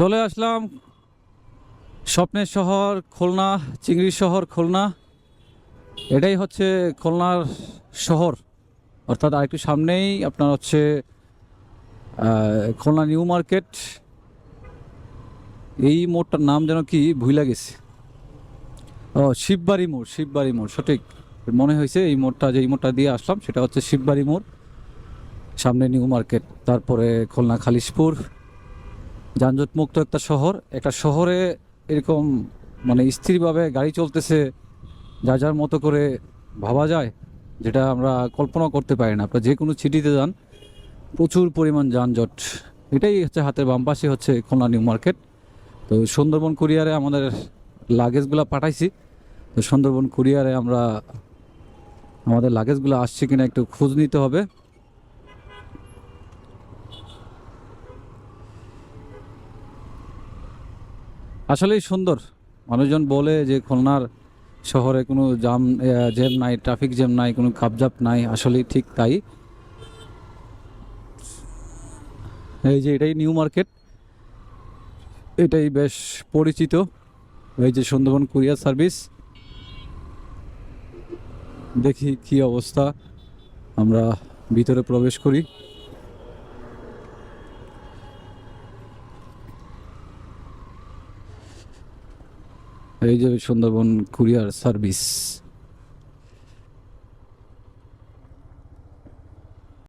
চলে আসলাম স্বপ্নের শহর খুলনা, চিংড়ি শহর খুলনা। এটাই হচ্ছে খুলনার শহর, অর্থাৎ আরেকটু সামনেই আপনার হচ্ছে খুলনা নিউ মার্কেট। এই মোড়টার নাম যেন কি ভুলে গেছে। ও, শিববাড়ি মোড়, শিববাড়ি মোড় সঠিক মনে হয়েছে। এই মোড়টা, যে এই মোড়টা দিয়ে আসলাম সেটা হচ্ছে শিববাড়ি মোড়, সামনে নিউ মার্কেট, তারপরে খুলনা খালিশপুর। যানজট মুক্ত একটা শহর। একটা শহরে এরকম মানে স্থিরভাবে গাড়ি চলতেছে, যার যার মতো করে ভাবা যায়, যেটা আমরা কল্পনা করতে পারি না। আপনার যে কোনো সিটিতে যান, প্রচুর পরিমাণ যানজট। এটাই হচ্ছে হাতের বাম পাশে হচ্ছে খুলনা নিউ মার্কেট। তো সুন্দরবন কুরিয়ারে আমাদের লাগেজগুলো পাঠাইছি। তো সুন্দরবন কুরিয়ারে আমরা আমাদের লাগেজগুলো আসছে কিনা একটু খোঁজ নিতে হবে। আসলেই সুন্দর। মানুষজন বলে যে খুলনার শহরে কোনো জ্যাম নাই, ট্রাফিক জ্যাম নাই, কোনো কাপজাপ নাই। আসলেই ঠিক তাই। এই যে এটাই নিউ মার্কেট, এটাই বেশ পরিচিত। এই যে সুন্দরবন কুরিয়ার সার্ভিস। দেখি কি অবস্থা, আমরা ভিতরে প্রবেশ করি। এই যে সুন্দরবন কুরিয়ার সার্ভিস।